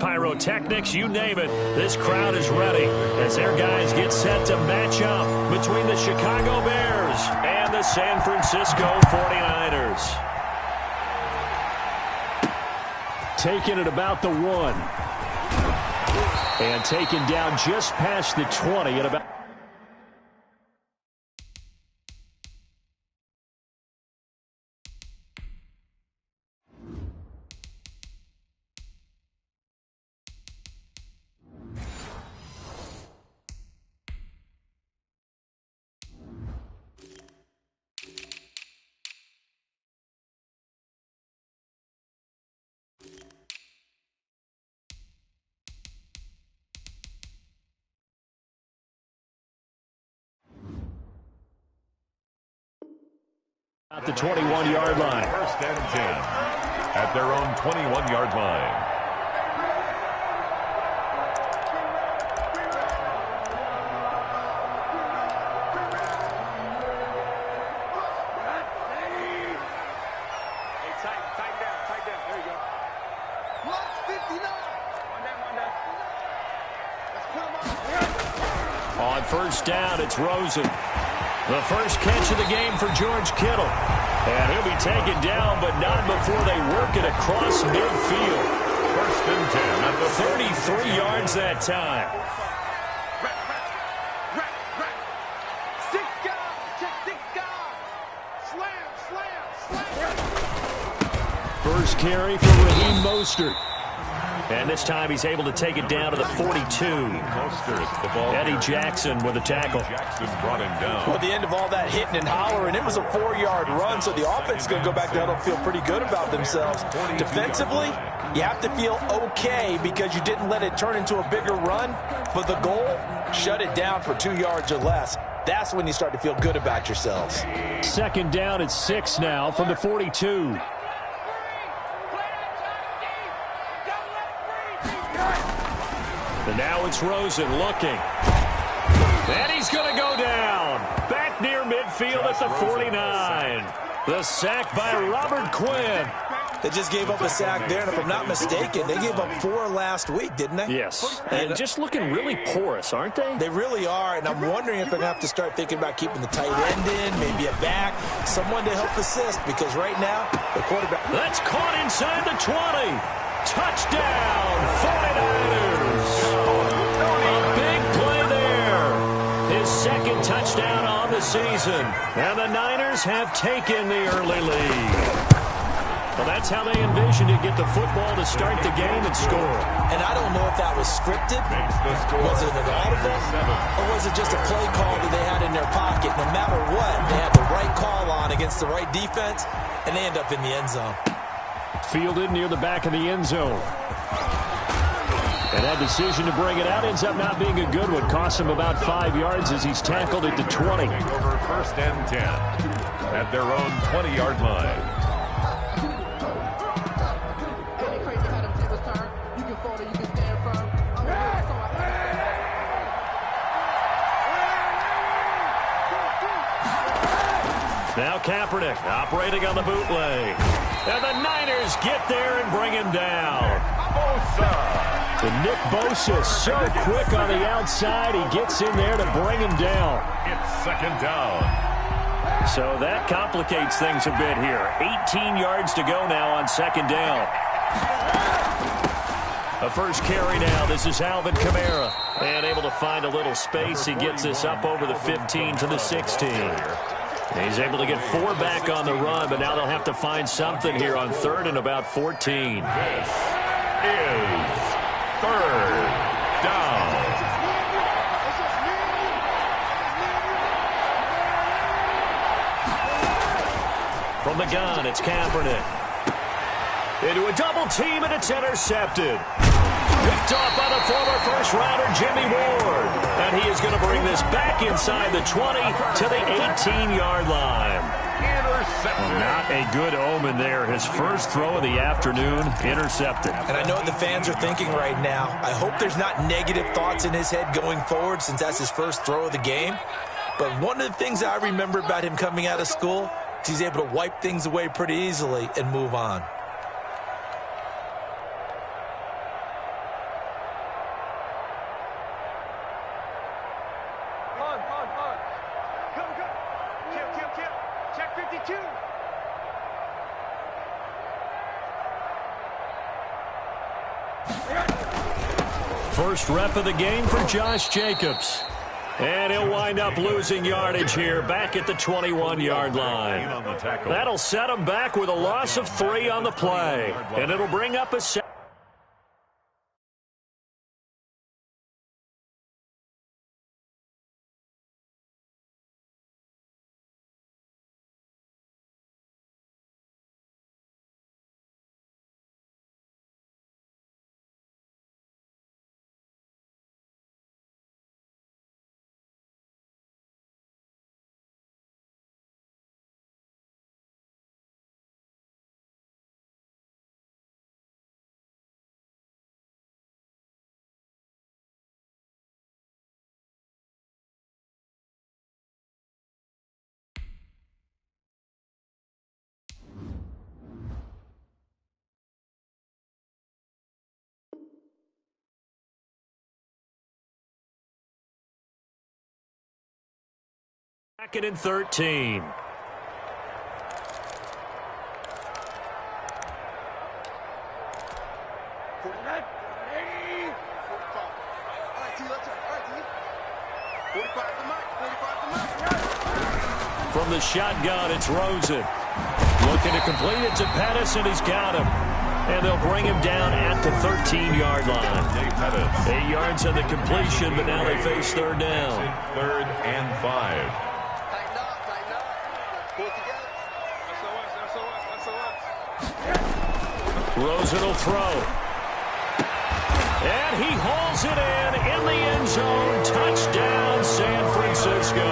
pyrotechnics, you name it. This crowd is ready as their guys get set to match up between the Chicago Bears and the San Francisco 49ers. Taken at about the 1. And taken down just past the 20 at about... At the 21-yard line. First and 10 at their own 21-yard line. Tight down. There you go. Block 59. One down. Let's put him on. On first down, it's Rosen. The first catch of the game for George Kittle. And he'll be taken down, but not before they work it across midfield. First and 10 at the 33 yards that time. First carry for Raheem Mostert. And this time he's able to take it down to the 42. Eddie Jackson with a tackle. Jackson brought him down. Well, at the end of all that hitting and hollering, it was a 4-yard run, so the offense is going to go back there and feel pretty good about themselves. Defensively, you have to feel okay because you didn't let it turn into a bigger run, but the goal, shut it down for 2 yards or less. That's when you start to feel good about yourselves. Second down at 6 now from the 42. And now it's Rosen looking. And he's going to go down. Back near midfield at the 49. The sack by Robert Quinn. They just gave up a sack there, and if I'm not mistaken, they gave up 4 last week, didn't they? Yes. And just looking really porous, aren't they? They really are, and I'm wondering if they're going to have to start thinking about keeping the tight end in, maybe a back, someone to help assist, because right now, the quarterback... That's caught inside the 20. Touchdown, 49ers. A big play there. His second touchdown on the season. And the Niners have taken the early lead. Well, that's how they envisioned to get the football to start the game and score. And I don't know if that was scripted. Was it an audible? Or was it just a play call that they had in their pocket? No matter what, they had the right call on against the right defense, and they end up in the end zone. Fielded near the back of the end zone. And that decision to bring it out ends up not being a good one. Costs him about 5 yards as he's tackled at the 20. Over first and 10 at their own 20-yard line. Now Kaepernick operating on the bootleg. And the Niners get there and bring him down. And Nick Bosa so quick on the outside. He gets in there to bring him down. It's second down. So that complicates things a bit here. 18 yards to go now on second down. A first carry now. This is Alvin Kamara. And able to find a little space. He gets this up over the 15 to the 16. He's able to get 4 back on the run, but now they'll have to find something here on third and about 14. This is third down. From the gun, it's Kaepernick. Into a double team, and it's intercepted. Picked off by the former first-rounder Jimmy Ward. And he is going to bring this back inside the 20 to the 18-yard line. Well, not a good omen there. His first throw of the afternoon, intercepted. And I know what the fans are thinking right now. I hope there's not negative thoughts in his head going forward since that's his first throw of the game. But one of the things I remember about him coming out of school is he's able to wipe things away pretty easily and move on. Pause. Go. Chill. Check 52. First rep of the game for Josh Jacobs. And he'll wind up losing yardage here back at the 21-yard line. That'll set him back with a loss of 3 on the play. And it'll bring up a second. Second and 13. From the shotgun, it's Rosen. Looking to complete it to Pettis, and he's got him. And they'll bring him down at the 13-yard line. 8 yards on the completion, but now they face third down. 3rd and 5. Rosen will throw. And he hauls it in the end zone. Touchdown, San Francisco.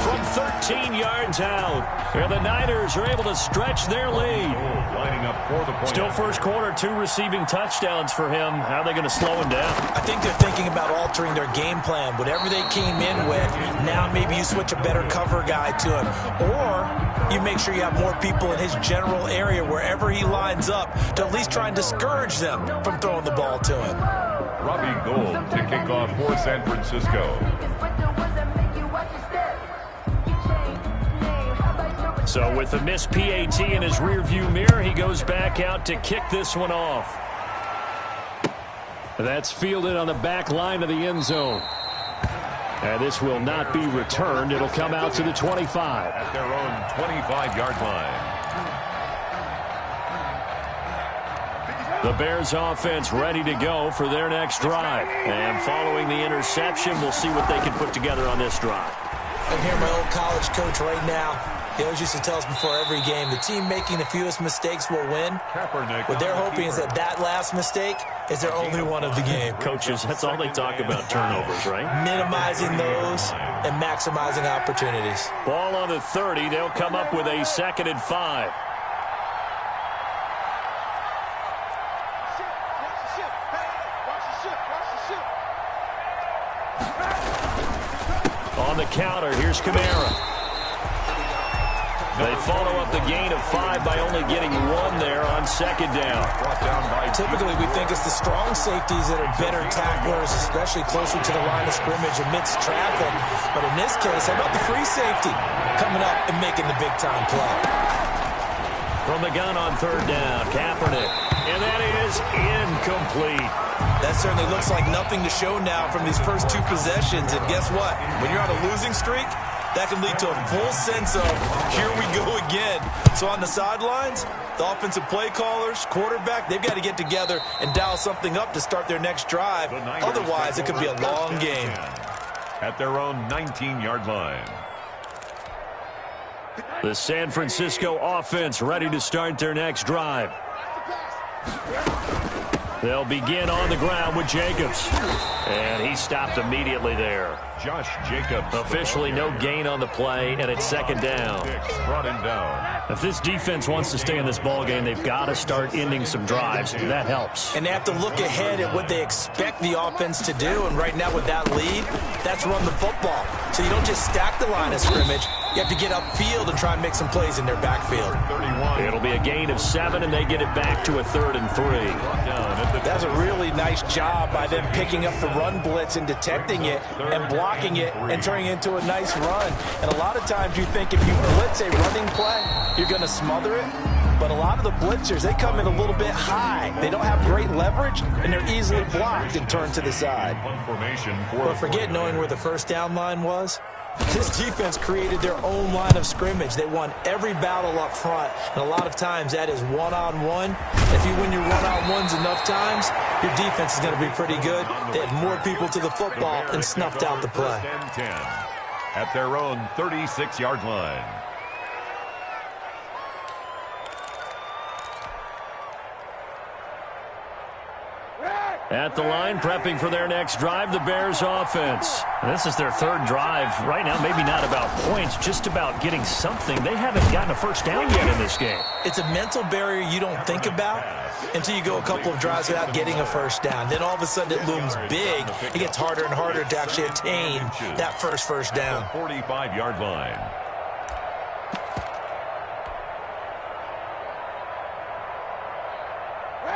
From 13 yards out. And the Niners are able to stretch their lead. Lining up for the point. Still first quarter, 2 receiving touchdowns for him. How are they going to slow him down? I think they're thinking about altering their game plan. Whatever they came in with, now maybe you switch a better cover guy to him. Or you make sure you have more people in his general area wherever he lines up to at least try and discourage them from throwing the ball to him. Robbie Gould to kick off for San Francisco. So with the missed PAT in his rearview mirror, he goes back out to kick this one off. That's fielded on the back line of the end zone. And this will not be returned. It'll come out to the 25. At their own 25-yard line. The Bears offense ready to go for their next drive. And following the interception, we'll see what they can put together on this drive. I hear my old college coach right now. He always used to tell us before every game, the team making the fewest mistakes will win. What they're hoping is that last mistake is their only one of the game. Coaches, that's all they talk about, turnovers, right? Minimizing those and maximizing opportunities. Ball on the 30. They'll come up with a 2nd and 5. On the counter, here's Kamara. They follow up the gain of 5 by only getting 1 there on 2nd down. Typically, we think it's the strong safeties that are better tacklers, especially closer to the line of scrimmage amidst traffic. But in this case, how about the free safety coming up and making the big-time play? From the gun on 3rd down, Kaepernick. And that is incomplete. That certainly looks like nothing to show now from these first 2 possessions. And guess what? When you're on a losing streak, that can lead to a full sense of, here we go again. So on the sidelines, the offensive play callers, quarterback, they've got to get together and dial something up to start their next drive. Otherwise, it could be a long game. At their own 19-yard line. The San Francisco offense ready to start their next drive. They'll begin on the ground with Jacobs. And he stopped immediately there. Josh Jacobs. Officially no gain on the play, and it's 2nd down. Brought him down. If this defense wants to stay in this ballgame, they've got to start ending some drives. That helps. And they have to look ahead at what they expect the offense to do. And right now with that lead, that's run the football. So you don't just stack the line of scrimmage. You have to get upfield and try and make some plays in their backfield. 31. It'll be a gain of 7, and they get it back to a 3rd and 3. That was a really nice job by them picking up the run blitz and detecting it and blocking it and turning it into a nice run. And a lot of times you think if you blitz a running play, you're going to smother it. But a lot of the blitzers, they come in a little bit high. They don't have great leverage, and they're easily blocked and turned to the side. But forget knowing where the first down line was. This defense created their own line of scrimmage. They won every battle up front, and a lot of times that is one-on-one. If you win your one-on-ones enough times, your defense is going to be pretty good. They had more people to the football and snuffed out the play. At their own 36-yard line. At the line, prepping for their next drive, the Bears offense. This is their third drive. Right now, maybe not about points, just about getting something. They haven't gotten a first down yet in this game. It's a mental barrier you don't think about until you go a couple of drives without getting a first down. Then all of a sudden it looms big. It gets harder and harder to actually attain that first down. 45-yard line.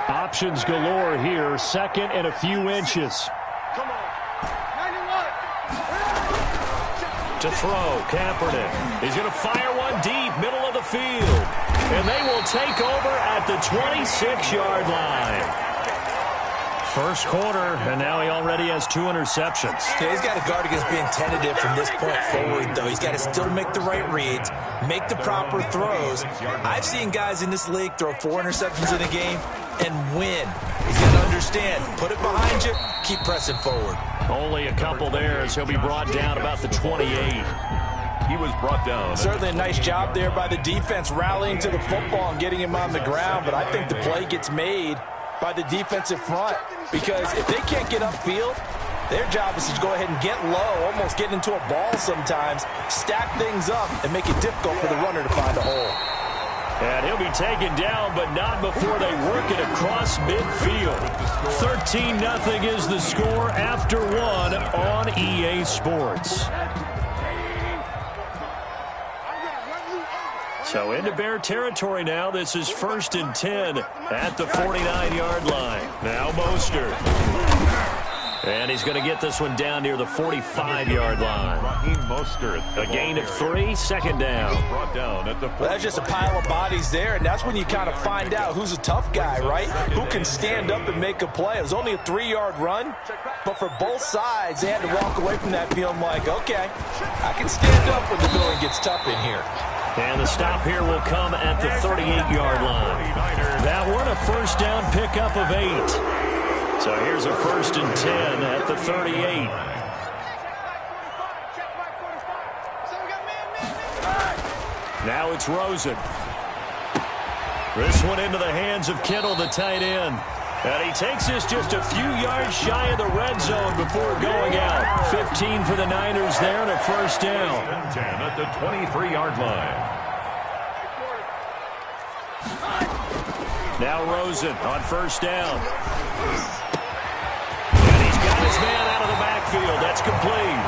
Options galore here. Second and a few inches. Come on. 91. To throw, Kaepernick. He's going to fire one deep, middle of the field. And they will take over at the 26-yard line. First quarter, and now he already has 2 interceptions. Yeah, he's got to guard against being tentative from this point forward, though. He's got to still make the right reads, make the proper throws. I've seen guys in this league throw 4 interceptions in a game and win. He's got to understand, put it behind you, keep pressing forward. Only a couple there as he'll be brought down about the 28. He was brought down. Certainly a nice job there by the defense rallying to the football and getting him on the ground, but I think the play gets made by the defensive front, because if they can't get upfield, their job is to go ahead and get low, almost get into a ball sometimes, stack things up, and make it difficult for the runner to find a hole. And he'll be taken down, but not before they work it across midfield. 13-0 is the score after 1 on EA Sports. So into Bear territory now. This is 1st and 10 at the 49-yard line. Now Mostert. And he's going to get this one down near the 45-yard line. Raheem Mostert. A gain of 3, second down. Brought down at the Well, that's just a pile of bodies there, and that's when you kind of find out who's a tough guy, right? Who can stand up and make a play. It was only a 3-yard run, but for both sides, they had to walk away from that feeling like, okay, I can stand up when the going gets tough in here. And the stop here will come at the 38-yard line. That one a first down pickup of 8. So here's a 1st and 10 at the 38. Now it's Rosen. This one into the hands of Kittle, the tight end. And he takes this just a few yards shy of the red zone before going out. 15 for the Niners there and a first down. 10 at the 23-yard line. Now Rosen on first down. And he's got his man out of the backfield. That's complete.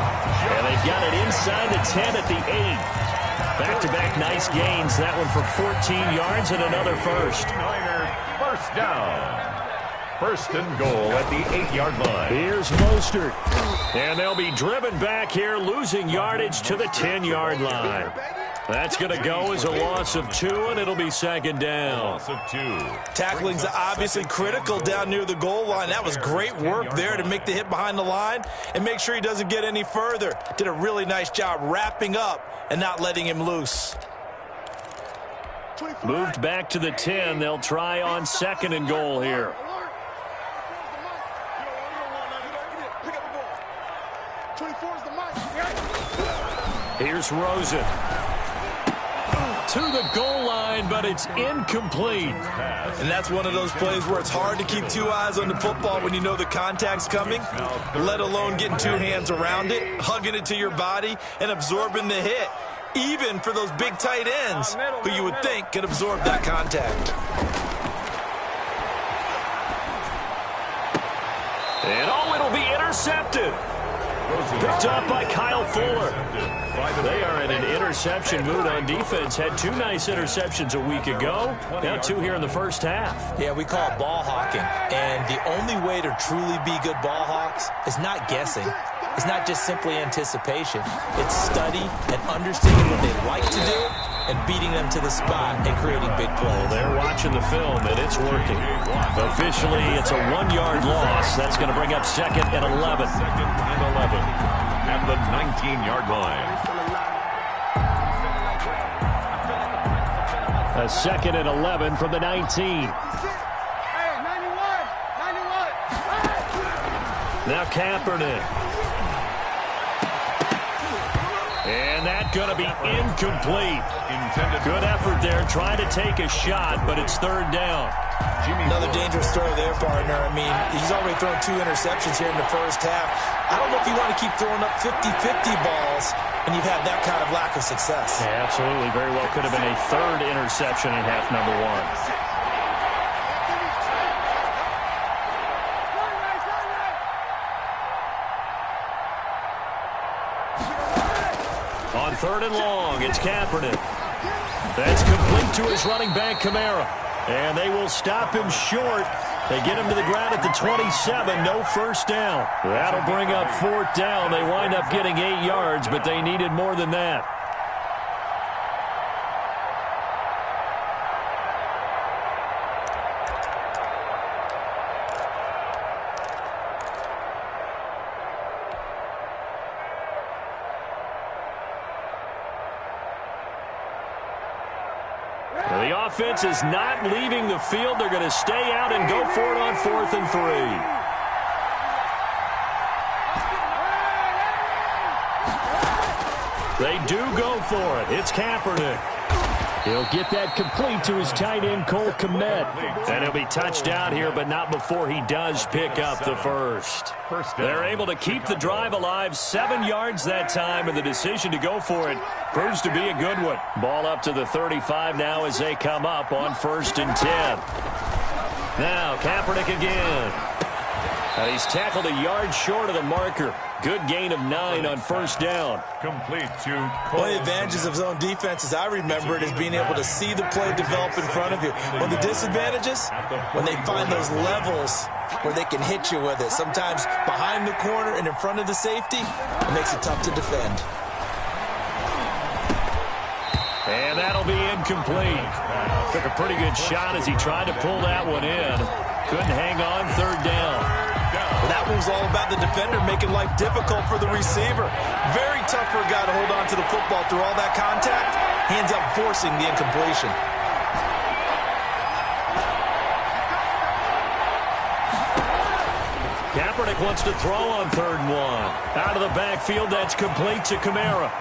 And they've got it inside the 10 at the 8. Back-to-back nice gains. That one for 14 yards and another first. Niners first down. 1st and goal at the 8-yard line. Here's Mostert. And they'll be driven back here, losing yardage to the 10-yard line. That's going to go as a loss of 2, and it'll be second down. Loss of 2. Tackling's obviously critical down near the goal line. That was great work there to make the hit behind the line and make sure he doesn't get any further. Did a really nice job wrapping up and not letting him loose. Moved back to the 10. They'll try on 2nd and goal here. Here's Rosen. To the goal line, but it's incomplete. And that's one of those plays where it's hard to keep 2 eyes on the football when you know the contact's coming, let alone getting 2 hands around it, hugging it to your body, and absorbing the hit, even for those big tight ends who you would think could absorb that contact. And it'll be intercepted. Picked up by Kyle Fuller. They are in an interception mood on defense. Had 2 nice interceptions a week ago. Now 2 here in the first half. Yeah, we call it ball hawking. And the only way to truly be good ball hawks is not guessing. It's not just simply anticipation. It's study and understanding what they like to do and beating them to the spot and creating big plays. They're watching the film, and it's working. Officially, it's a 1-yard loss. That's going to bring up 2nd and 11. 2nd and 11 at the 19-yard line. A 2nd and 11 from the 19. Hey, 91. Now Kaepernick. And that's going to be incomplete. Good effort there, trying to take a shot, but it's 3rd down. Another dangerous throw there, partner. I mean, he's already thrown 2 interceptions here in the first half. I don't know if you want to keep throwing up 50-50 balls and you've had that kind of lack of success. Yeah, absolutely. Very well could have been a 3rd interception in half number 1. On 3rd and long, it's Kaepernick. That's complete to his running back, Kamara. And they will stop him short. They get him to the ground at the 27, no first down. That'll bring up 4th down. They wind up getting 8 yards, but they needed more than that. The offense is not leaving the field. They're going to stay out and go for it on 4th and 3. They do go for it. It's Kaepernick. He'll get that complete to his tight end, Cole Kmet. And he'll be touched out here, but not before he does pick up the first. They're able to keep the drive alive, 7 yards that time, and the decision to go for it proves to be a good one. Ball up to the 35 now as they come up on 1st and 10. Now, Kaepernick again. And he's tackled a yard short of the marker. Good gain of 9 on 1st down. Complete to Cole. One of the advantages of zone defense, as I remember it, is being able to see the play develop in front of you. One of the disadvantages, when they find those levels where they can hit you with it. Sometimes behind the corner and in front of the safety, it makes it tough to defend. And that'll be incomplete. Took a pretty good shot as he tried to pull that one in. Couldn't hang on, 3rd down. Well, that one's all about the defender making life difficult for the receiver. Very tough for a guy to hold on to the football through all that contact. He ends up forcing the incompletion. Kaepernick wants to throw on 3rd and 1. Out of the backfield, that's complete to Kamara.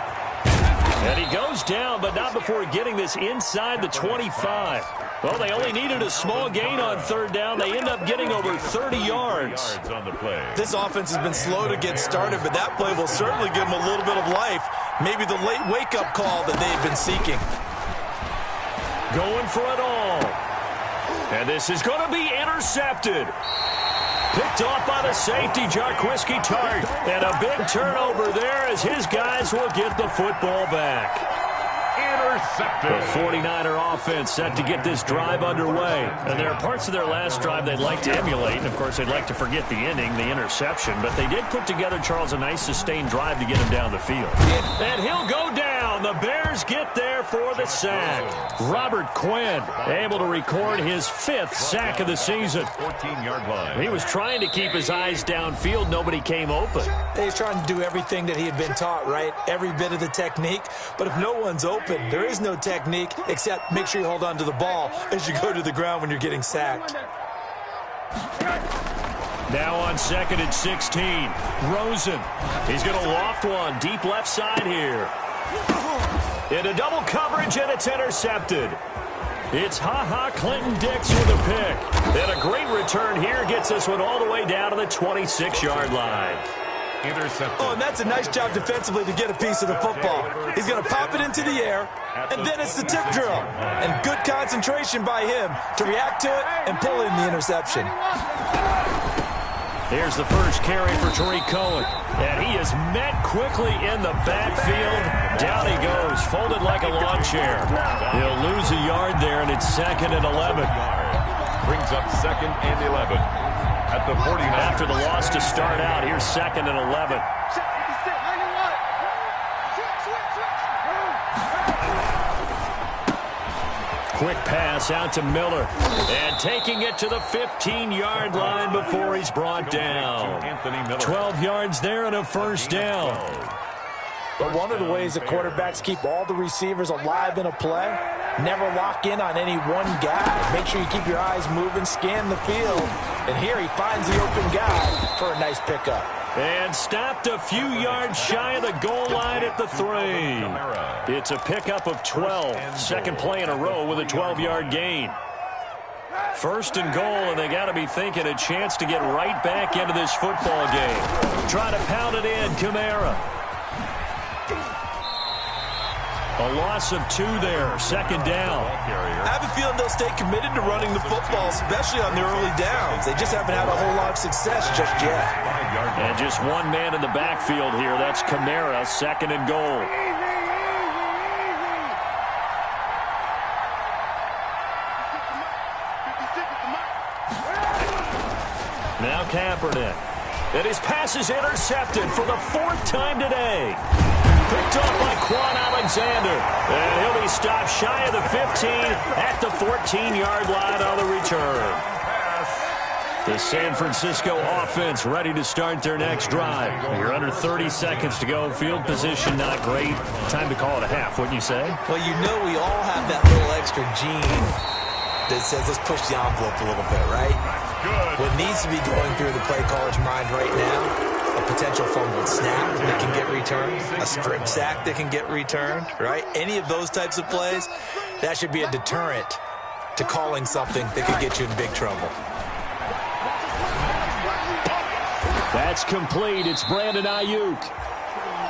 And he goes down, but not before getting this inside the 25. Well, they only needed a small gain on 3rd down. They end up getting over 30 yards. On the play. This offense has been slow to get started, but that play will certainly give them a little bit of life. Maybe the late wake-up call that they've been seeking. Going for it all. And this is going to be intercepted. Picked off by the safety, Jarquiski Tart. And a big turnover there as his guys will get the football back. Intercepted. The 49er offense set to get this drive underway. And there are parts of their last drive they'd like to emulate. And, of course, they'd like to forget the inning, the interception. But they did put together, Charles, a nice sustained drive to get him down the field. And he'll go down. The Bears get there for the sack. Robert Quinn able to record his 5th sack of the season. 14-yard line. He was trying to keep his eyes downfield. Nobody came open. He's trying to do everything that he had been taught, right? Every bit of the technique. But if no one's open, there is no technique except make sure you hold on to the ball as you go to the ground when you're getting sacked. Now on 2nd and 16. Rosen. He's going to loft one deep left side here. Into double coverage, and it's intercepted. It's Ha-Ha Clinton-Dix with a pick. And a great return here gets this one all the way down to the 26-yard line. Intercepted. Oh, and that's a nice job defensively to get a piece of the football. He's going to pop it into the air, and then it's the tip drill. And good concentration by him to react to it and pull in the interception. Here's the first carry for Tariq Cohen. And he is met quickly in the backfield. Down he goes, folded like a lawn chair. He'll lose a yard there, and it's 2nd and 11. Brings up 2nd and 11 at the 49. After the loss to start out, here's 2nd and 11. Quick pass out to Miller. And taking it to the 15-yard line before he's brought down. 12 yards there and a first down. But one of the ways that quarterbacks keep all the receivers alive in a play, never lock in on any one guy. Make sure you keep your eyes moving, scan the field. And here he finds the open guy for a nice pickup. And stopped a few yards shy of the goal line at the 3. It's a pickup of 12. Second play in a row with a 12-yard gain. First and goal, and they got to be thinking a chance to get right back into this football game. Try to pound it in, Kamara. A loss of 2 there, second down. I have a feeling they'll stay committed to running the football, especially on the early downs. They just haven't had a whole lot of success just yet. And just one man in the backfield here. That's Kamara, 2nd and goal. Now Kaepernick. And his pass is intercepted for the 4th time today. Picked off by Quan Alexander. And he'll be stopped shy of the 15 at the 14-yard line on the return. The San Francisco offense ready to start their next drive. You're under 30 seconds to go. Field position not great. Time to call it a half, wouldn't you say? Well, you know we all have that little extra gene that says let's push the envelope a little bit, right? What needs to be going through the play caller's mind right now, a potential fumbled snap that can get returned, a strip sack that can get returned, right? Any of those types of plays, that should be a deterrent to calling something that could get you in big trouble. That's complete. It's Brandon Ayuk.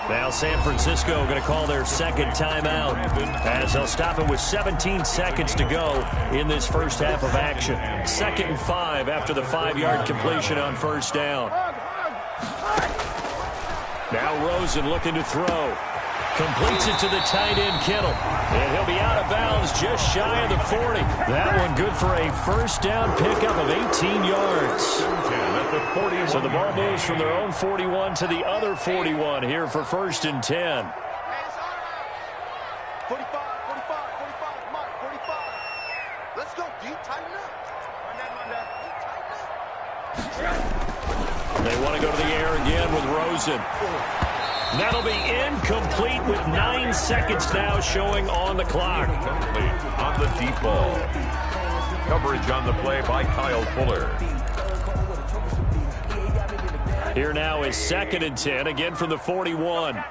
Now San Francisco going to call their second timeout as they'll stop it with 17 seconds to go in this first half of action. 2nd and 5 after the 5-yard completion on first down. Now Rosen looking to throw. Completes it to the tight end, Kittle. And he'll be out of bounds just shy of the 40. That one good for a first down pickup of 18 yards. So the ball moves from their own 41 to the other 41 here for 1st and 10. 45, 45, 45, 45. Let's go, D. Tighten up. They want to go to the air again with Rosen. That'll be incomplete with 9 seconds now showing on the clock. Complete on the deep ball. Coverage on the play by Kyle Fuller. Here now is 2nd and 10, again from the 41.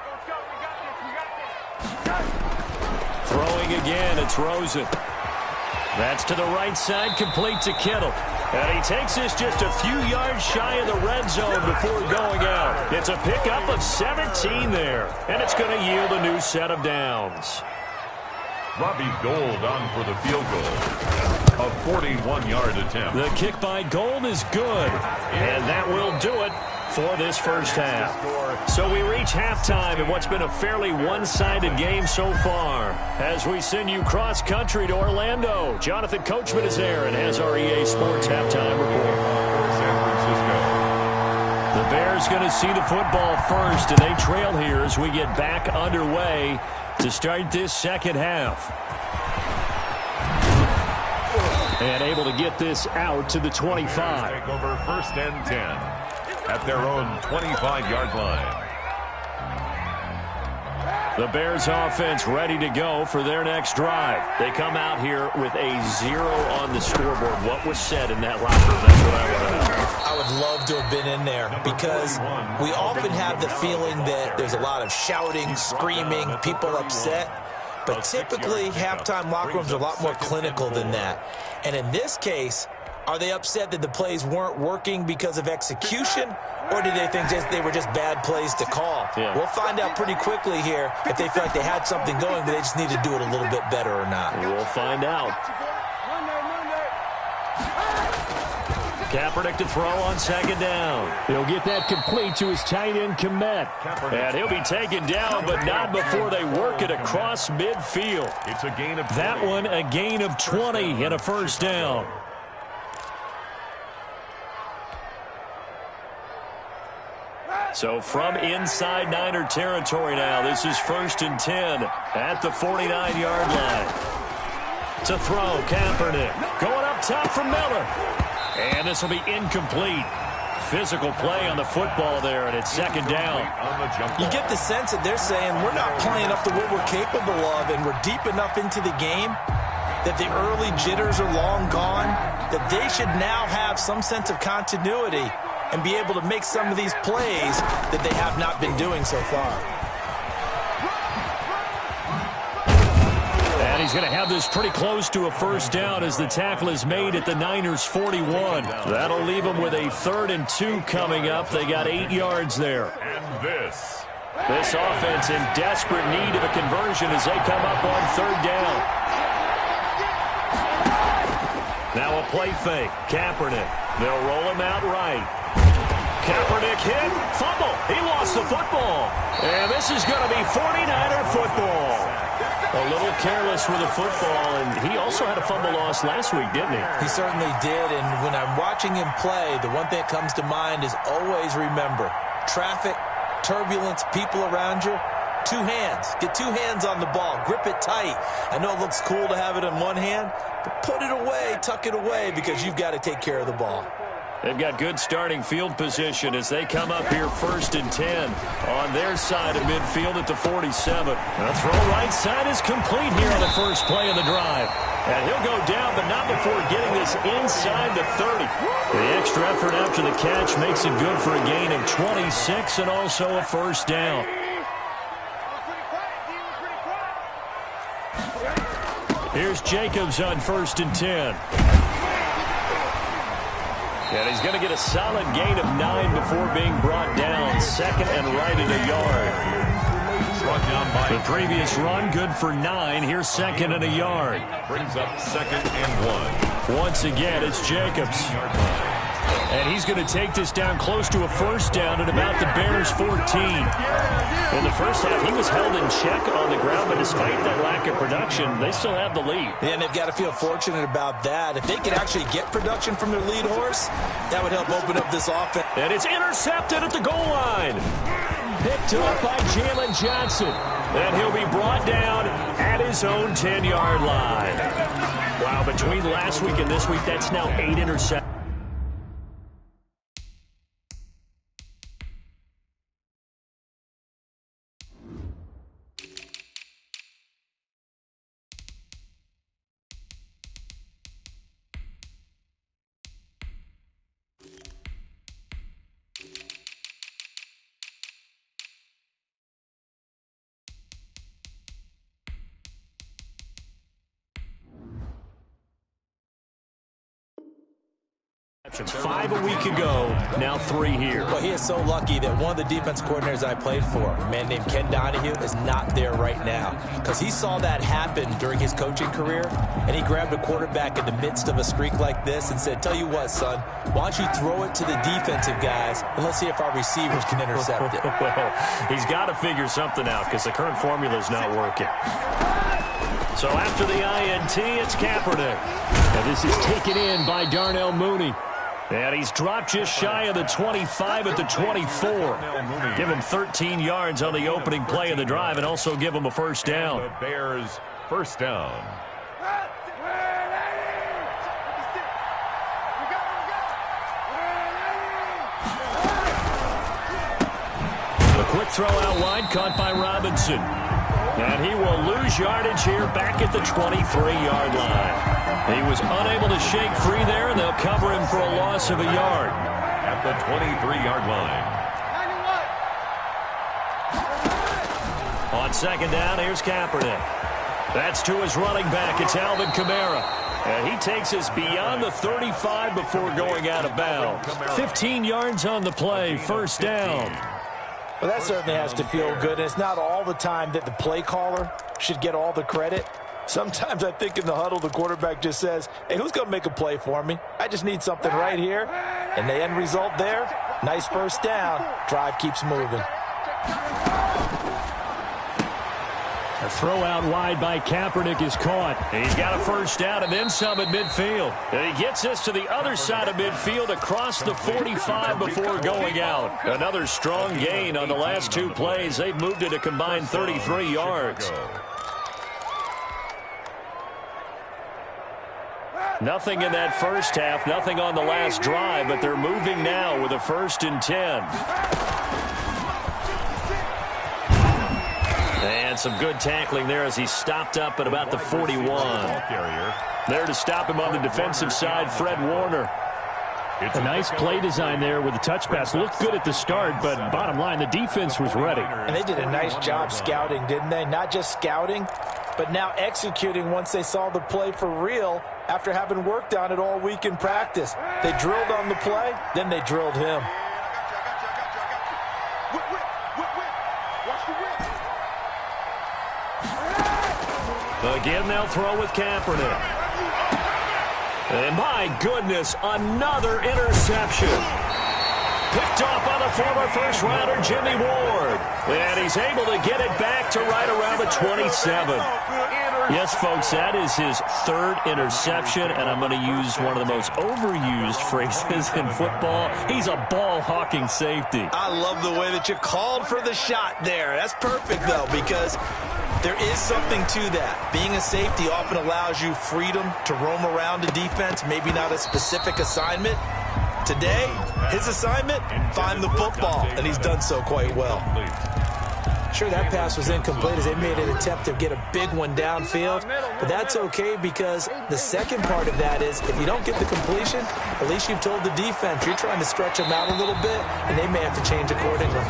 Throwing again, it's Rosen. That's to the right side, complete to Kittle. And he takes this just a few yards shy of the red zone before going out. It's a pickup of 17 there, and it's going to yield a new set of downs. Robbie Gould on for the field goal. A 41-yard attempt. The kick by Gould is good, and that will do it for this first half. So we reach halftime in what's been a fairly one-sided game so far. As we send you cross-country to Orlando, Jonathan Coachman is there and has our EA Sports halftime report. San Francisco. The Bears going to see the football first, and they trail here as we get back underway to start this second half. And able to get this out to the 25. Take over 1st and 10 at their own 25-yard line. The Bears offense ready to go for their next drive. They come out here with a 0 on the scoreboard. What was said in that locker room? That's what I want to know. I would love to have been in there because we often have the feeling that there's a lot of shouting, screaming, people upset. But typically, halftime locker rooms are a lot more clinical than that. And in this case, are they upset that the plays weren't working because of execution, or do they think they were just bad plays to call? Yeah. We'll find out pretty quickly here if they feel like they had something going, but they just need to do it a little bit better or not. We'll find out. Kaepernick to throw on second down. He'll get that complete to his tight end, Kmet. And he'll be taken down, but not before they work it across midfield. It's a gain of 20. That one a gain of 20 and a first down. So from inside Niner territory now, this is 1st and 10 at the 49-yard line. To throw, Kaepernick going up top for Miller. And this will be incomplete. Physical play on the football there, and it's second down. You get the sense that they're saying we're not playing up to what we're capable of, and we're deep enough into the game that the early jitters are long gone, that they should now have some sense of continuity and be able to make some of these plays that they have not been doing so far. And he's going to have this pretty close to a first down as the tackle is made at the Niners' 41. That'll leave them with a 3rd and 2 coming up. They got 8 yards there. And this offense in desperate need of a conversion as they come up on 3rd down. Now a play fake. Kaepernick. They'll roll him out right. Kaepernick hit, fumble. He lost the football. And this is going to be 49er football. A little careless with the football, and he also had a fumble loss last week, didn't he? He certainly did, and when I'm watching him play, the one thing that comes to mind is always remember, traffic, turbulence, people around you, 2 hands. Get 2 hands on the ball. Grip it tight. I know it looks cool to have it in one hand, but put it away, tuck it away, because you've got to take care of the ball. They've got good starting field position as they come up here 1st and 10 on their side of midfield at the 47. The throw right side is complete here on the first play of the drive. And he'll go down, but not before getting this inside the 30. The extra effort after the catch makes it good for a gain of 26 and also a first down. Here's Jacobs on 1st and 10. And he's going to get a solid gain of 9 before being brought down. 2nd and right at a yard. Brought down by the previous run, good for 9. Here's 2nd and a yard. Brings up 2nd and 1. Once again, it's Jacobs. And he's going to take this down close to a first down at about the Bears' 14. In the first half, he was held in check on the ground, but despite that lack of production, they still have the lead. And they've got to feel fortunate about that. If they could actually get production from their lead horse, that would help open up this offense. And it's intercepted at the goal line. Picked up by Jalen Johnson. And he'll be brought down at his own 10-yard line. Wow, between last week and this week, that's now 8 interceptions. interceptions. 5 a week ago, now 3 here. Well, he is so lucky that one of the defense coordinators I played for, a man named Ken Donahue, is not there right now. Because he saw that happen during his coaching career, and he grabbed a quarterback in the midst of a streak like this and said, tell you what, son, why don't you throw it to the defensive guys, and let's see if our receivers can intercept it. Well, he's got to figure something out because the current formula is not working. So after the INT, it's Kaepernick. And this is taken in by Darnell Mooney. And he's dropped just shy of the 25 at the 24. Give him 13 yards on the opening play of the drive and also give him a first down. The Bears first down. The quick throw out wide caught by Robinson. And he will lose yardage here back at the 23-yard line. He was unable to shake free there, and they'll cover him for a loss of a yard. At the 23-yard line. On second down, here's Kaepernick. That's to his running back. It's Alvin Kamara. And he takes us beyond the 35 before going out of bounds. 15 yards on the play, first down. Well, that certainly has to feel good. And it's not all the time that the play caller should get all the credit. Sometimes I think in the huddle, the quarterback just says, hey, who's going to make a play for me? I just need something right here. And the end result there, nice first down. Drive keeps moving. A throw out wide by Kaepernick is caught. He's got a first down and then some at midfield. And he gets us to the other side of midfield across the 45 before going out. Another strong gain on the last two plays. They've moved it a combined 33 yards. Nothing in that first half, nothing on the last drive, but they're moving now with a 1st and 10. And some good tackling there as he stopped up at about the 41. There to stop him on the defensive side, Fred Warner. A nice play design there with the touch pass. Looked good at the start, but bottom line, the defense was ready. And they did a nice job scouting, didn't they? Not just scouting, but now executing once they saw the play for real after having worked on it all week in practice. They drilled on the play, then they drilled him. Again, they'll throw with Kaepernick. And my goodness, another interception. Picked off by the former first-rounder Jimmy Ward. And he's able to get it back to right around the 27. Yes, folks, that is his 3rd interception, and I'm going to use one of the most overused phrases in football. He's a ball-hawking safety. I love the way that you called for the shot there. That's perfect, though, because there is something to that. Being a safety often allows you freedom to roam around a defense, maybe not a specific assignment. Today, his assignment, find the football, and he's done so quite well. Sure, that pass was incomplete as they made an attempt to get a big one downfield, but that's okay because the second part of that is if you don't get the completion, at least you've told the defense you're trying to stretch them out a little bit, and they may have to change accordingly.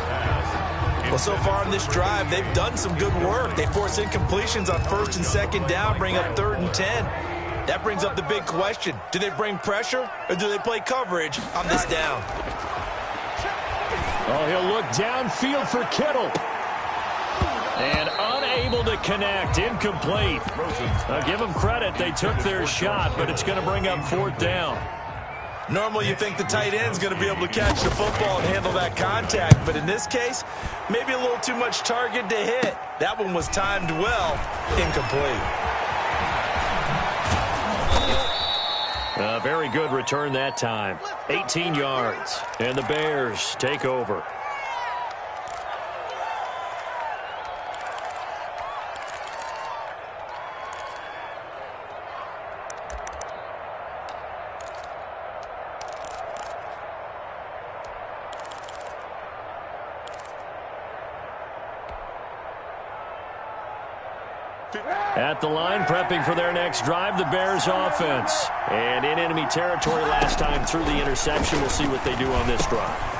Well, so far in this drive, they've done some good work. They force incompletions on 1st and 2nd down, bring up 3rd and 10. That brings up the big question. Do they bring pressure or do they play coverage on this down? Oh, he'll look downfield for Kittle. And unable to connect, incomplete. I'll give them credit. They took their shot, but it's going to bring up 4th down. Normally you think the tight end's going to be able to catch the football and handle that contact, but in this case, maybe a little too much target to hit. That one was timed well, incomplete. A very good return that time. 18 yards, and the Bears take over. At the line, prepping for their next drive, the Bears offense. And in enemy territory last time through the interception. We'll see what they do on this drive.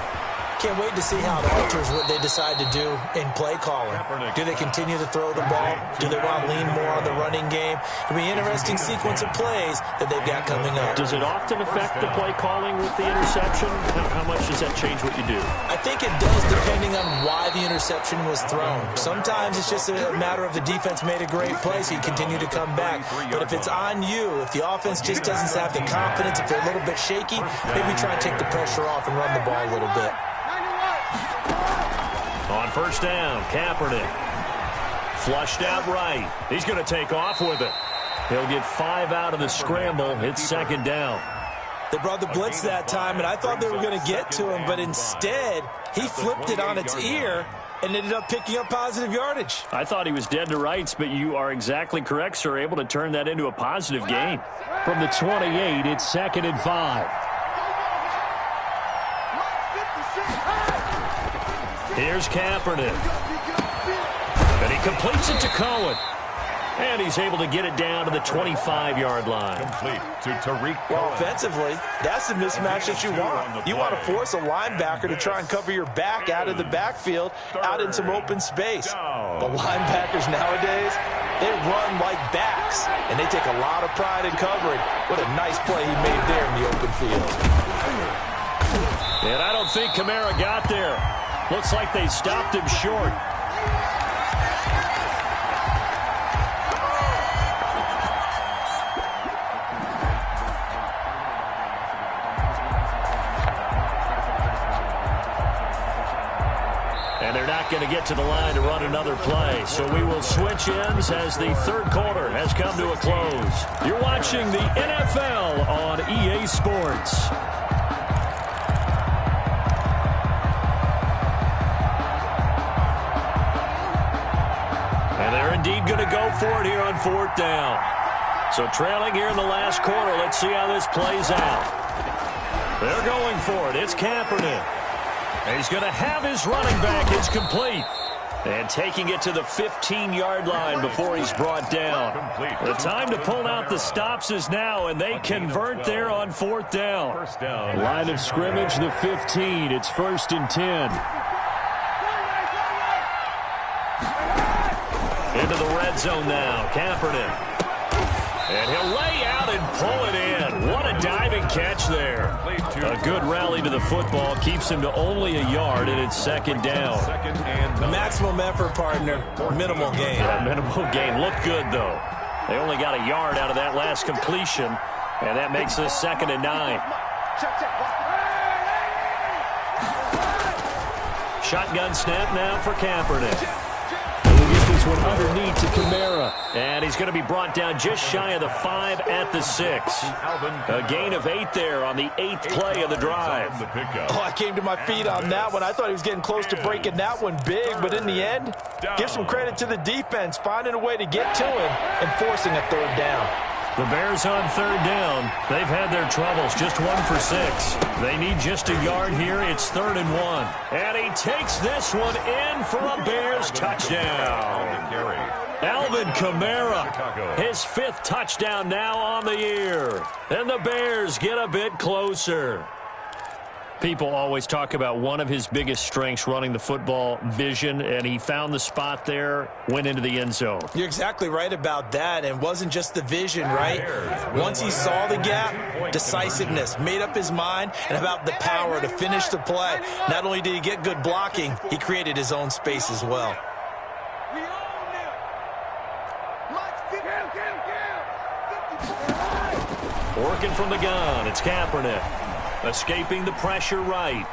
Can't wait to see how it alters what they decide to do in play calling. Do they continue to throw the ball? Do they want to lean more on the running game? It'll be an interesting sequence of plays that they've got coming up. Does it often affect the play calling with the interception? How much does that change what you do? I think it does depending on why the interception was thrown. Sometimes it's just a matter of the defense made a great play, so you continue to come back. But if it's on you, if the offense just doesn't have the confidence, if they're a little bit shaky, maybe try and take the pressure off and run the ball a little bit. On 1st down, Kaepernick. Flushed out right. He's going to take off with it. He'll get 5 out of the scramble. It's 2nd down. They brought the blitz that time, and I thought they were going to get to him, but instead, he flipped it on its ear and ended up picking up positive yardage. I thought he was dead to rights, but you are exactly correct, sir. Able to turn that into a positive gain. From the 28, it's 2nd and 5. Here's Kaepernick. And he completes it to Cohen. And he's able to get it down to the 25-yard line. Complete to Tariq Cohen. Well, offensively, that's the mismatch that you want. You want to force a linebacker to try and cover your back out of the backfield, out in some open space. But linebackers nowadays, they run like backs, and they take a lot of pride in covering. What a nice play he made there in the open field. And I don't think Kamara got there. Looks like they stopped him short. And they're not going to get to the line to run another play. So we will switch ends as the third quarter has come to a close. You're watching the NFL on EA Sports. And they're indeed going to go for it here on fourth down. So trailing here in the last quarter, let's see how this plays out. They're going for it. It's Kaepernick. He's going to have his running back. It's complete. And taking it to the 15-yard line before he's brought down. The time to pull out the stops is now, and they convert there on fourth down. Line of scrimmage, the 15. It's 1st and 10. Into the red zone now. Kaepernick. And he'll lay out and pull it in. What a diving catch there. A good rally to the football. Keeps him to only a yard, and it's 2nd down. Maximum effort, partner. Minimal gain. Yeah, minimal gain. Looked good, though. They only got a yard out of that last completion, and that makes this 2nd and 9. Shotgun snap now for Kaepernick. One underneath to Kamara, and he's going to be brought down just shy of the 5 at the 6. A gain of 8 there on the 8th play of the drive. Oh, I came to my feet on that one. I thought he was getting close to breaking that one big, but in the end, give some credit to the defense, finding a way to get to him and forcing a 3rd down. The Bears on 3rd down. They've had their troubles, just 1 for 6. They need just a yard here. It's 3rd and 1. And he takes this one in for a Bears touchdown. Alvin Kamara, his 5th touchdown now on the year. And the Bears get a bit closer. People always talk about one of his biggest strengths, running the football, vision, and he found the spot there, went into the end zone. You're exactly right about that, and it wasn't just the vision, right? Once he saw the gap, decisiveness, made up his mind, and about the power to finish the play. Not only did he get good blocking, he created his own space as well. Working from the gun, it's Kaepernick. Escaping the pressure right.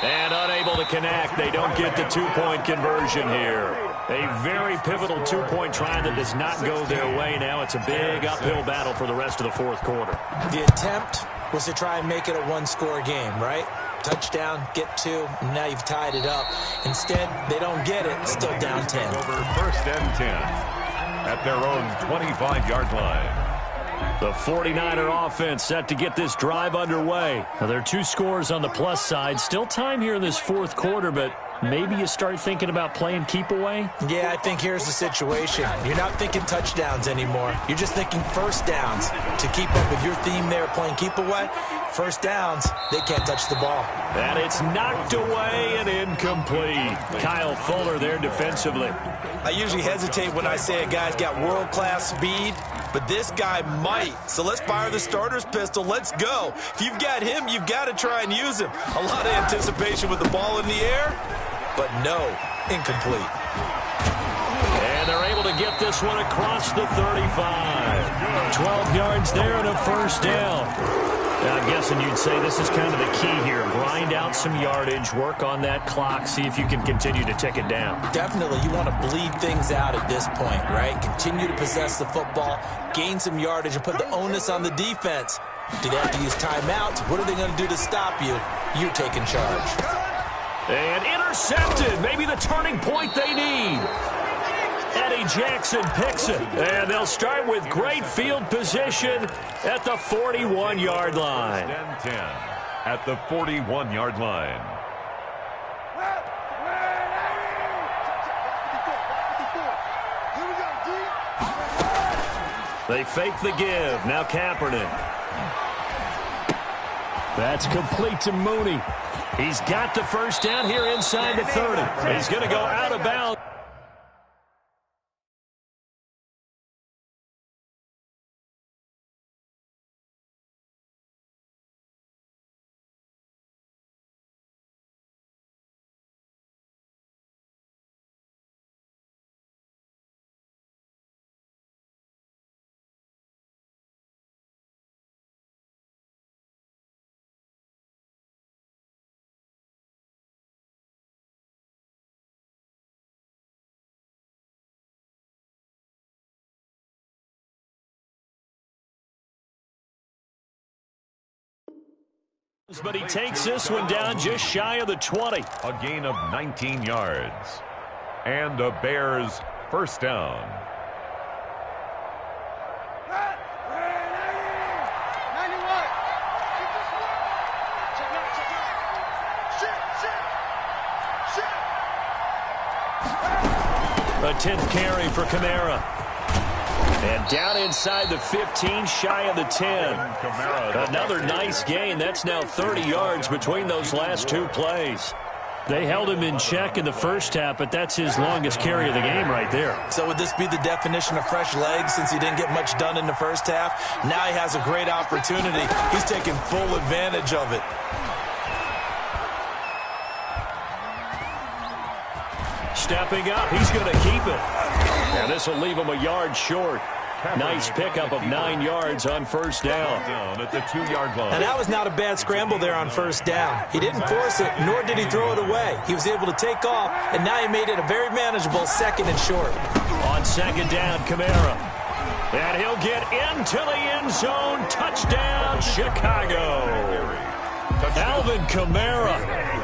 And unable to connect. They don't get the 2-point conversion here. A very pivotal 2-point try that does not go their way. Now it's a big uphill battle for the rest of the 4th quarter. The attempt was to try and make it a 1-score game, right? Touchdown, get 2, and now you've tied it up. Instead, they don't get it. Still down 10. Over 1st and 10 at their own 25-yard line. The 49er offense set to get this drive underway. Now, there are 2 scores on the plus side. Still time here in this 4th quarter, but maybe you start thinking about playing keep away? Yeah, I think here's the situation. You're not thinking touchdowns anymore. You're just thinking 1st downs. To keep up with your theme there, playing keep away, 1st downs, they can't touch the ball. And it's knocked away and incomplete. Kyle Fuller there defensively. I usually hesitate when I say a guy's got world-class speed, but this guy might. So let's fire the starter's pistol. Let's go. If you've got him, you've got to try and use him. A lot of anticipation with the ball in the air, but no, incomplete. And they're able to get this one across the 35. 12 yards there and a 1st down. Now, I'm guessing you'd say this is kind of the key here. Grind out some yardage, work on that clock, see if you can continue to tick it down. Definitely, you want to bleed things out at this point, right? Continue to possess the football, gain some yardage, and put the onus on the defense. Do they have to use timeouts? What are they going to do to stop you? You're taking charge. And intercepted. Maybe the turning point they need. Eddie Jackson picks it. And they'll start with great field position at the 41-yard line. 10 at the 41-yard line. They fake the give. Now Kaepernick. That's complete to Mooney. He's got the 1st down here inside the 30. He's going to go out of bounds. But he takes this one down just shy of the 20. A gain of 19 yards. And the Bears first down. 91. A 10th carry for Kamara. And down inside the 15, shy of the 10. Another nice gain. That's now 30 yards between those last two plays. They held him in check in the first half, but that's his longest carry of the game right there. So would this be the definition of fresh legs since he didn't get much done in the first half? Now he has a great opportunity. He's taking full advantage of it. Stepping up, he's going to keep it. And this will leave him a yard short. Nice pickup of 9 yards on first down. Down at the 2-yard line. And that was not a bad scramble there on first down. He didn't force it, nor did he throw it away. He was able to take off, and now he made it a very manageable 2nd and short. On 2nd down, Kamara. And he'll get into the end zone. Touchdown, Chicago. Alvin Kamara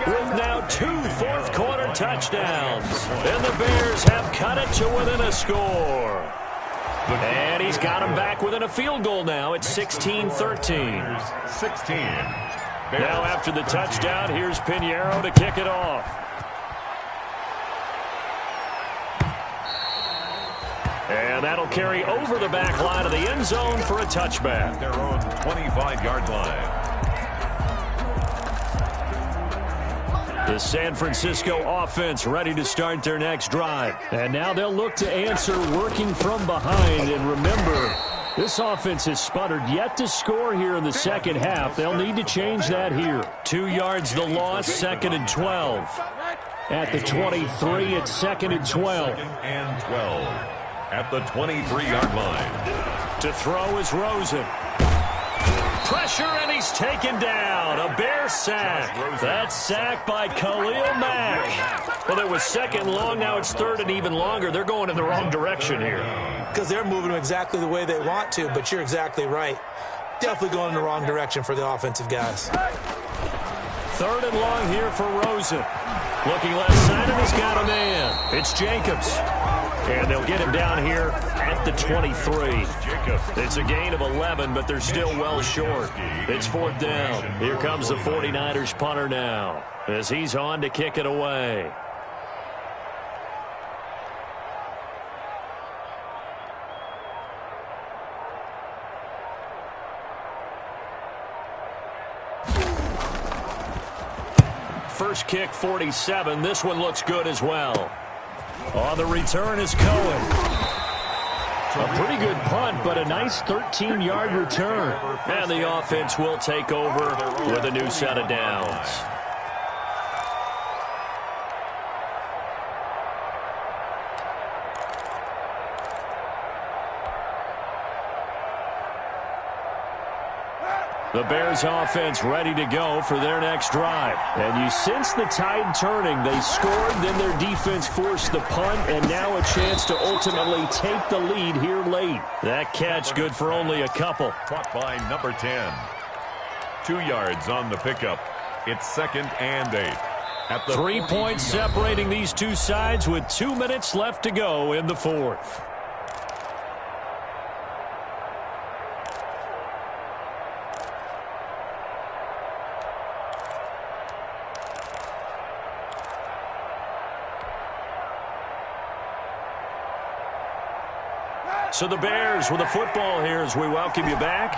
with now 2 fourth-quarter touchdowns. And the Bears have cut it to within a score. And he's got him back within a field goal now. It's 16-13. 16. Now after the touchdown, here's Pinheiro to kick it off. And that'll carry over the back line of the end zone for a touchback. Their own 25-yard line. The San Francisco offense ready to start their next drive. And now they'll look to answer working from behind. And remember, this offense has sputtered yet to score here in the second half. They'll need to change that here. 2 yards the loss, 2nd and 12. At the 23, it's 2nd and 12. 2nd and 12. At the 23-yard line. To throw is Rosen. Pressure, and he's taken down. A Bear sack. That's sacked by Khalil Mack. Well, it was 2nd long. Now it's 3rd and even longer. They're going in the wrong direction here. Because they're moving exactly the way they want to, but you're exactly right. Definitely going in the wrong direction for the offensive guys. 3rd and long here for Rosen. Looking left side, and he's got a man. It's Jacobs. And they'll get him down here at the 23. It's a gain of 11, but they're still well short. It's 4th down. Here comes the 49ers punter now as he's on to kick it away. First kick, 47. This one looks good as well. On the return is Cohen. A pretty good punt, but a nice 13-yard return. And the offense will take over with a new set of downs. The Bears offense ready to go for their next drive. And you sense the tide turning. They scored, then their defense forced the punt, and now a chance to ultimately take the lead here late. That catch good for only a couple. Caught by number 10. 2 yards on the pickup. It's 2nd and 8. At the 3 points separating these two sides with 2 minutes left to go in the 4th. So the Bears with the football here as we welcome you back.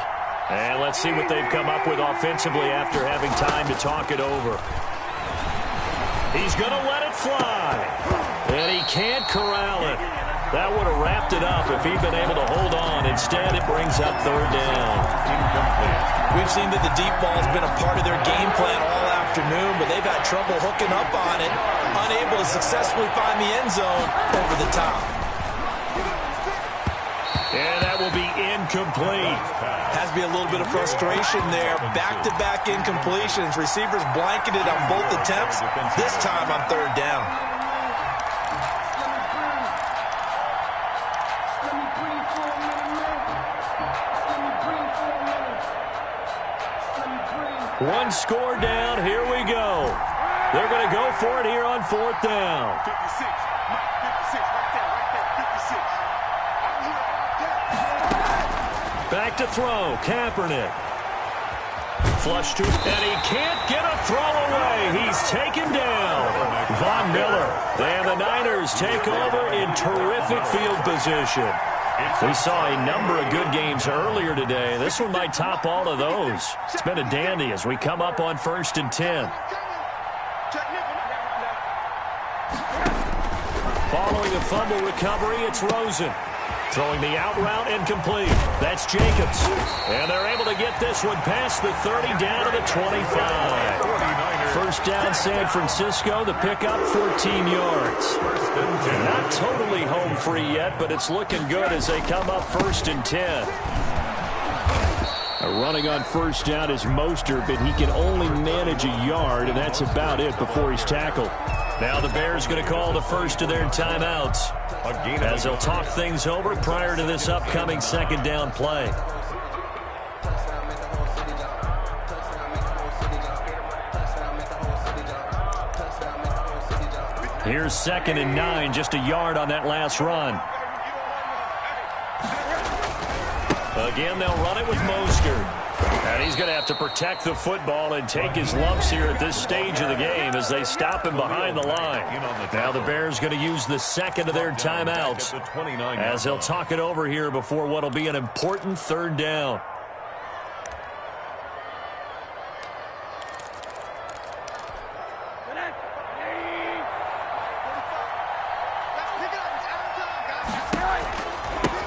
And let's see what they've come up with offensively after having time to talk it over. He's going to let it fly. And he can't corral it. That would have wrapped it up if he'd been able to hold on. Instead, it brings up 3rd down. We've seen that the deep ball has been a part of their game plan all afternoon, but they've had trouble hooking up on it, unable to successfully find the end zone over the top. And that will be incomplete. Has to be a little bit of frustration there. Back-to-back incompletions. Receivers blanketed on both attempts. This time on 3rd down. One score down. Here we go. They're going to go for it here on 4th down. 56. Mike, 56. Right there. Back to throw. Kaepernick. Flush to, and he can't get a throw away. He's taken down. Von Miller. And the Niners take over in terrific field position. We saw a number of good games earlier today. This one might top all of those. It's been a dandy as we come up on 1st and 10. Following a fumble recovery, it's Rosen. Throwing the out route incomplete. That's Jacobs. And they're able to get this one past the 30 down to the 25. First down San Francisco. The pickup 14 yards. Not totally home free yet, but it's looking good as they come up 1st and 10. Running on first down is Mostert, but he can only manage a yard, and that's about it before he's tackled. Now the Bears going to call the first of their timeouts as they'll talk things over prior to this upcoming 2nd down play. Here's 2nd and 9, just a yard on that last run. Again, they'll run it with Mostert. And he's going to have to protect the football and take his lumps here at this stage of the game as they stop him behind the line. Now the Bears going to use the 2nd of their timeouts as they'll talk it over here before what will be an important 3rd down.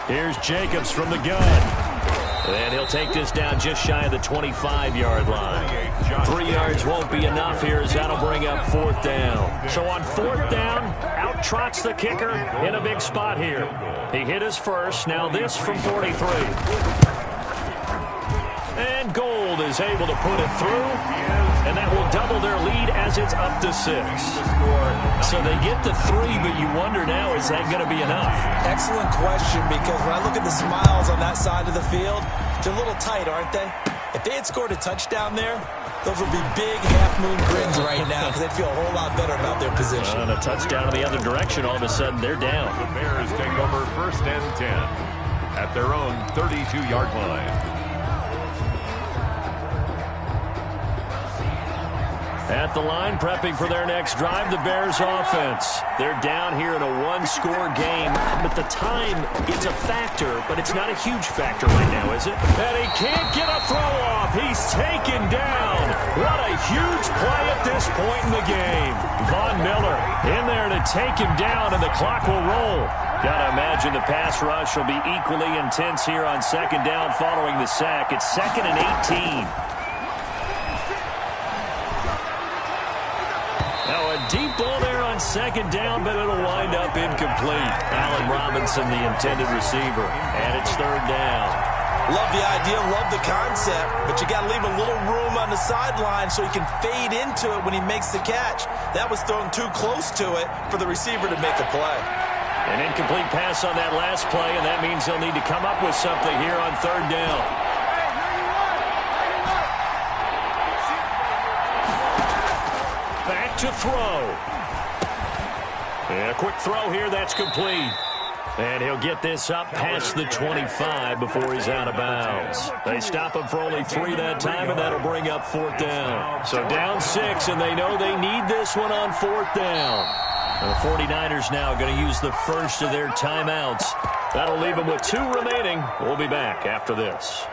Here's Jacobs from the gun. And he'll take this down just shy of the 25-yard line. 3 yards won't be enough here as that'll bring up 4th down. So on 4th down, out trots the kicker in a big spot here. He hit his first. Now this from 43. And Gold is able to put it through. And that will double their lead as it's up to 6. So they get to 3, but you wonder now, is that going to be enough? Excellent question, because when I look at the smiles on that side of the field, they're a little tight, aren't they? If they had scored a touchdown there, those would be big half-moon grins right now because they'd feel a whole lot better about their position. And a touchdown in the other direction, all of a sudden they're down. The Bears take over 1st and 10 at their own 32-yard line. At the line, prepping for their next drive, the Bears offense. They're down here in a one-score game, but the time, it's a factor, but it's not a huge factor right now, is it? And he can't get a throw off. He's taken down. What a huge play at this point in the game. Von Miller in there to take him down, and the clock will roll. Got to imagine the pass rush will be equally intense here on 2nd down following the sack. It's 2nd and 18. Deep ball there on 2nd down, but it'll wind up incomplete. Allen Robinson, the intended receiver, and it's 3rd down. Love the idea, love the concept, but you got to leave a little room on the sideline so he can fade into it when he makes the catch. That was thrown too close to it for the receiver to make a play. An incomplete pass on that last play, and that means they'll need to come up with something here on 3rd down. To throw. And a quick throw here, that's complete. And he'll get this up past the 25 before he's out of bounds. They stop him for only 3 that time, and that'll bring up 4th down. So down 6, and they know they need this one on 4th down. And the 49ers now going to use the first of their timeouts. That'll leave them with 2 remaining. We'll be back after this.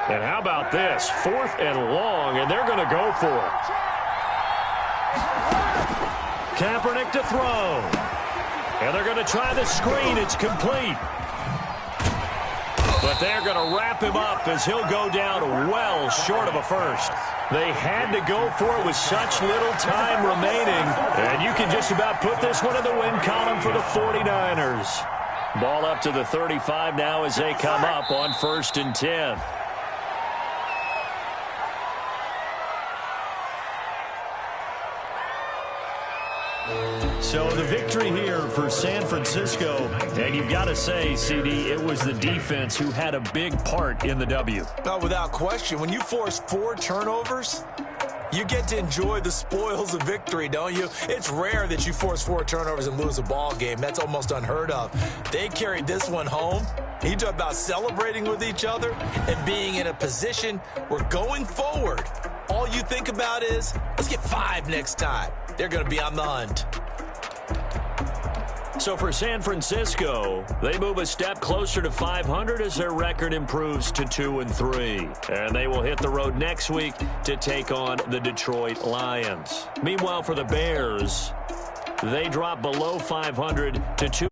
And how about this? 4th and long, and they're going to go for it. Kaepernick to throw. And they're going to try the screen. It's complete. But they're going to wrap him up as he'll go down well short of a first. They had to go for it with such little time remaining. And you can just about put this one in the win column for the 49ers. Ball up to the 35 now as they come up on 1st and 10. So the victory here for San Francisco, and you've got to say, CD, it was the defense who had a big part in the W. No, without question. When you force 4 turnovers, you get to enjoy the spoils of victory, don't you? It's rare that you force 4 turnovers and lose a ball game. That's almost unheard of. They carried this one home. You talk about celebrating with each other and being in a position where going forward, all you think about is, let's get 5 next time. They're going to be on the hunt. So for San Francisco, they move a step closer to 500 as their record improves to 2-3. And they will hit the road next week to take on the Detroit Lions. Meanwhile, for the Bears, they drop below 500 to 2.